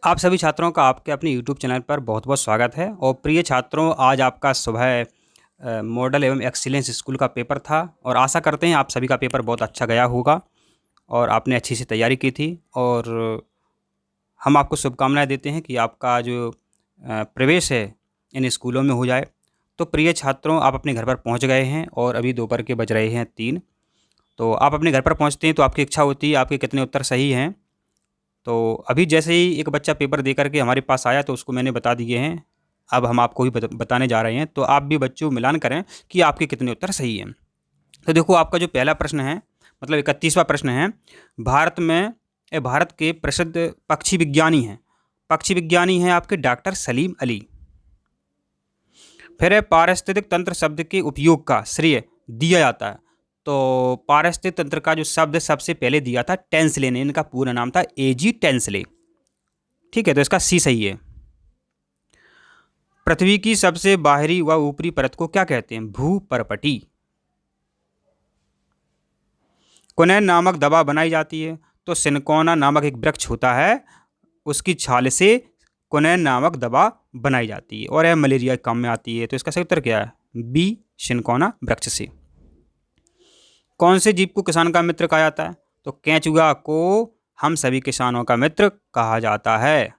आप सभी छात्रों का आपके अपने यूट्यूब चैनल पर बहुत-बहुत स्वागत है। और प्रिय छात्रों, आज आपका सुबह मॉडल एवं एक्सीलेंस स्कूल का पेपर था और आशा करते हैं आप सभी का पेपर बहुत अच्छा गया होगा और आपने अच्छी सी तैयारी की थी। और हम आपको शुभकामनाएँ देते हैं कि आपका जो प्रवेश है इन स्कूलों में हो जाए। तो प्रिय छात्रों, आप अपने घर पर पहुँच गए हैं और अभी दोपहर के बज रहे हैं 3। तो आप अपने घर पर पहुँचते हैं तो आपकी इच्छा होती है आपके कितने उत्तर सही हैं। तो अभी जैसे ही एक बच्चा पेपर दे कर के हमारे पास आया तो उसको मैंने बता दिए हैं। अब हम आपको भी बताने जा रहे हैं, तो आप भी बच्चों मिलान करें कि आपके कितने उत्तर सही हैं। तो देखो, आपका जो पहला प्रश्न है, मतलब 31वां प्रश्न है, भारत के प्रसिद्ध पक्षी विज्ञानी हैं। पक्षी विज्ञानी हैं आपके डॉक्टर सलीम अली। फिर है, पारिस्थितिक तंत्र शब्द के उपयोग का श्रेय दिया जाता है। तो पारिस्थितिक तंत्र का जो शब्द सबसे पहले दिया था टेंसले ने, इनका पूरा नाम था एजी टेंसले। ठीक है, तो इसका सी सही है। पृथ्वी की सबसे बाहरी व ऊपरी परत को क्या कहते हैं? भूपर्पटी। कुनैन नामक दवा बनाई जाती है। तो सिनकोना नामक एक वृक्ष होता है, उसकी छाल से कुनैन नामक दवा बनाई जाती है और यह मलेरिया के काम में आती है। तो इसका सही उत्तर क्या है? बी, सिनकोना वृक्ष से। कौन से जीव को किसान का मित्र कहा जाता है? तो केंचुआ को हम सभी किसानों का मित्र कहा जाता है।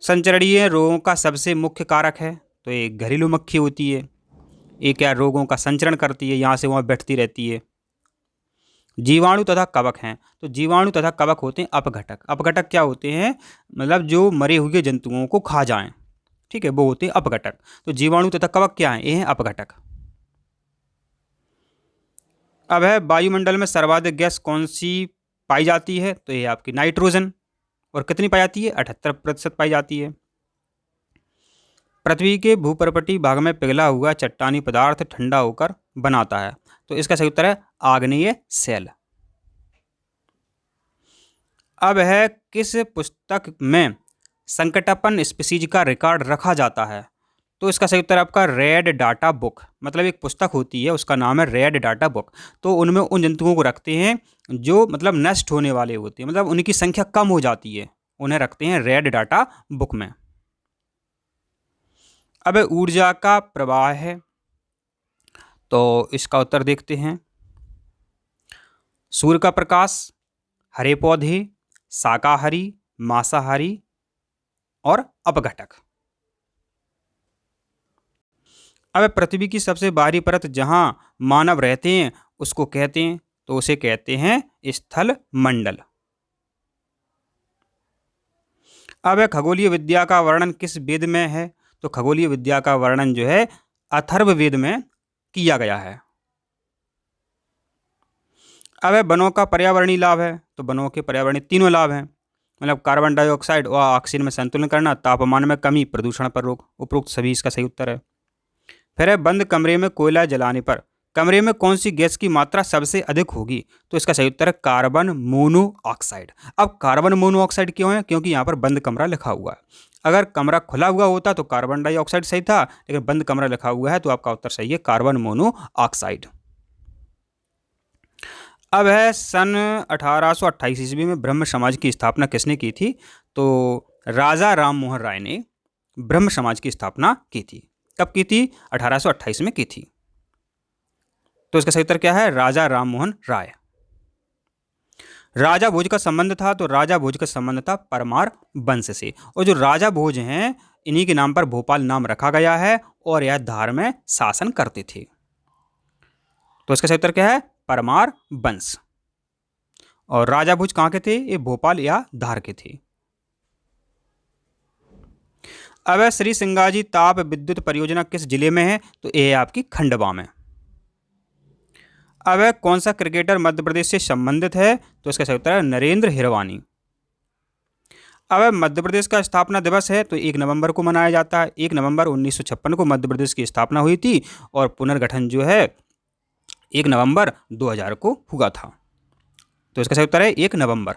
संचरणीय रोगों का सबसे मुख्य कारक है, तो ये घरेलू मक्खी होती है। ये क्या रोगों का संचरण करती है, यहाँ से वहाँ बैठती रहती है। जीवाणु तथा कवक हैं। तो जीवाणु तथा कवक होते हैं अपघटक। अपघटक क्या होते हैं? मतलब जो मरे हुए जंतुओं को खा जाएं। ठीक है, वो होते हैं अपघटक। तो जीवाणु तथा कवक क्या हैं? ये हैं अपघटक। अब है, वायुमंडल में सर्वाधिक गैस कौन सी पाई जाती है? तो ये आपकी नाइट्रोजन। और कितनी पाई जाती है? 78% पाई जाती है। पृथ्वी के भूपर्पटी भाग में पिघला हुआ चट्टानी पदार्थ ठंडा होकर बनाता है। तो इसका सही उत्तर है आग्नेय शेल। अब है, किस पुस्तक में संकटापन्न स्पीसीज का रिकॉर्ड रखा जाता है? तो इसका सही उत्तर आपका रेड डाटा बुक। मतलब एक पुस्तक होती है, उसका नाम है रेड डाटा बुक। तो उनमें उन जंतुओं को रखते हैं जो मतलब नष्ट होने वाले होते हैं, मतलब उनकी संख्या कम हो जाती है, उन्हें रखते हैं रेड डाटा बुक में। अब ऊर्जा का प्रवाह है, तो इसका उत्तर देखते हैं। सूर्य का प्रकाश, हरे पौधे, शाकाहारी, मांसाहारी और अपघटक। अब पृथ्वी की सबसे बाहरी परत जहां मानव रहते हैं उसको कहते हैं, तो उसे कहते हैं स्थल मंडल। अब खगोलीय विद्या का वर्णन किस वेद में है? तो खगोलीय विद्या का वर्णन जो है अथर्ववेद में किया गया है। अब वनों का पर्यावरणीय लाभ है। तो वनों के पर्यावरणीय तीनों लाभ हैं, मतलब कार्बन डाइऑक्साइड व ऑक्सीजन में संतुलन करना, तापमान में कमी, प्रदूषण पर रोक। उपरोक्त सभी इसका सही उत्तर है। फिर है, बंद कमरे में कोयला जलाने पर कमरे में कौन सी गैस की मात्रा सबसे अधिक होगी? तो इसका सही उत्तर है कार्बन मोनोऑक्साइड। अब कार्बन मोनोऑक्साइड क्यों है? क्योंकि यहाँ पर बंद कमरा लिखा हुआ है। अगर कमरा खुला हुआ होता तो कार्बन डाइऑक्साइड सही था, लेकिन बंद कमरा लिखा हुआ है तो आपका उत्तर सही है कार्बन मोनोऑक्साइड। अब है, सन 1828 ईस्वी में ब्रह्म समाज की स्थापना किसने की थी? तो राजा राम मोहन राय ने ब्रह्म समाज की स्थापना की थी। कब की थी? 1828 में की थी। तो इसका सही उत्तर क्या है? राजा राम मोहन राय। राजा भोज का संबंध था, तो राजा भोज का संबंध था परमार वंश से। और जो राजा भोज हैं, इन्हीं के नाम पर भोपाल नाम रखा गया है और यह धार में शासन करते थे। तो इसका सही उत्तर क्या है? परमार वंश। और राजा भोज कहाँ के थे? ये भोपाल या धार के थे। अब श्री सिंगाजी ताप विद्युत परियोजना किस जिले में है? तो ये आपकी खंडवा में। अब कौन सा क्रिकेटर मध्य प्रदेश से संबंधित है? तो इसका सही उत्तर है नरेंद्र हिरवानी। अब मध्य प्रदेश का स्थापना दिवस है, तो 1 नवंबर को मनाया जाता है। 1 नवंबर 1956 को मध्य प्रदेश की स्थापना हुई थी और पुनर्गठन जो है 1 नवंबर 2000 को हुआ था। तो इसका सही उत्तर है 1 नवंबर।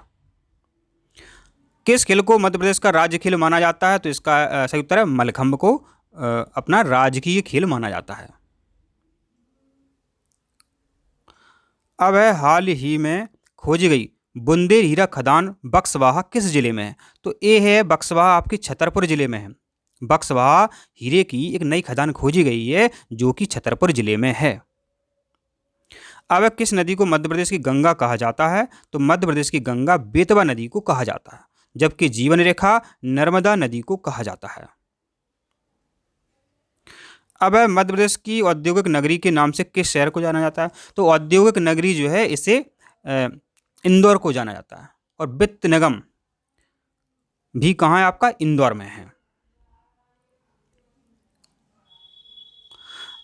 किस खेल को मध्य प्रदेश का राज्य खेल माना जाता है? तो इसका सही उत्तर है मलखंभ को अपना राजकीय खेल माना जाता है। अब है, हाल ही में खोजी गई बुंदेल हीरा खदान बक्सवाहा किस जिले में है? तो ए है बक्सवाहा आपके छतरपुर जिले में है। बक्सवाहा हीरे की एक नई खदान खोजी गई है जो कि छतरपुर जिले में है। अब किस नदी को मध्य प्रदेश की गंगा कहा जाता है? तो मध्य प्रदेश की गंगा बेतवा नदी को कहा जाता है, जबकि जीवन रेखा नर्मदा नदी को कहा जाता है। अब मध्य प्रदेश की औद्योगिक नगरी के नाम से किस शहर को जाना जाता है? तो औद्योगिक नगरी जो है इसे इंदौर को जाना जाता है, और वित्त निगम भी कहाँ है आपका? इंदौर में है।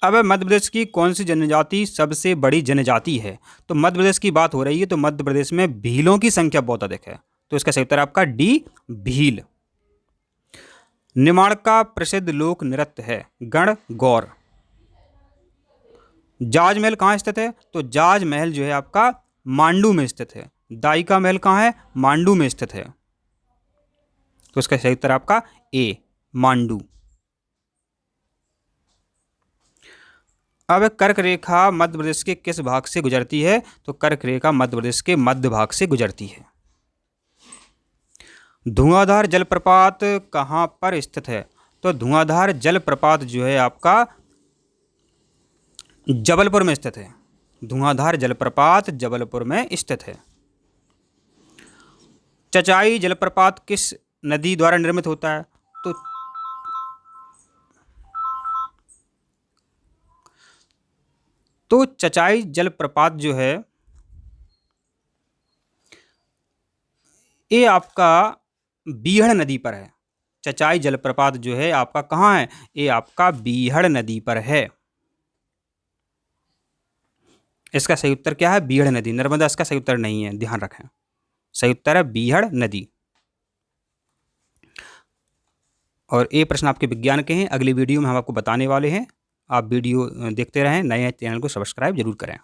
अब मध्य प्रदेश की कौन सी जनजाति सबसे बड़ी जनजाति है? तो मध्य प्रदेश की बात हो रही है तो मध्य प्रदेश में भीलों की संख्या बहुत अधिक है, तो इसका सही उत्तर आपका डी, भील। निमाड़ का प्रसिद्ध लोक नृत्य है गणगौर। जाज महल कहाँ स्थित है? तो जाज महल जो है आपका मांडू में स्थित है। दाई का महल कहाँ है? मांडू में स्थित है, तो इसका सही उत्तर आपका ए, मांडू। अब कर्क रेखा मध्य प्रदेश के किस भाग से गुजरती है? तो कर्क रेखा मध्य प्रदेश के मध्य भाग से गुजरती है। धुआंधार जलप्रपात कहाँ पर स्थित है? तो धुआंधार जलप्रपात जो है आपका जबलपुर में स्थित है। धुआंधार जलप्रपात जबलपुर में स्थित है। चचाई जलप्रपात किस नदी द्वारा निर्मित होता है? तो चचाई जलप्रपात जो है ये आपका बीहड़ नदी पर है। चचाई जलप्रपात जो है आपका कहाँ है? ये आपका बीहड़ नदी पर है। इसका सही उत्तर क्या है? बीहड़ नदी। नर्मदा इसका सही उत्तर नहीं है, ध्यान रखें। सही उत्तर है बीहड़ नदी। और ये प्रश्न आपके विज्ञान के हैं, अगली वीडियो में हम आपको बताने वाले हैं। आप वीडियो देखते रहें, नए चैनल को सब्सक्राइब जरूर करें।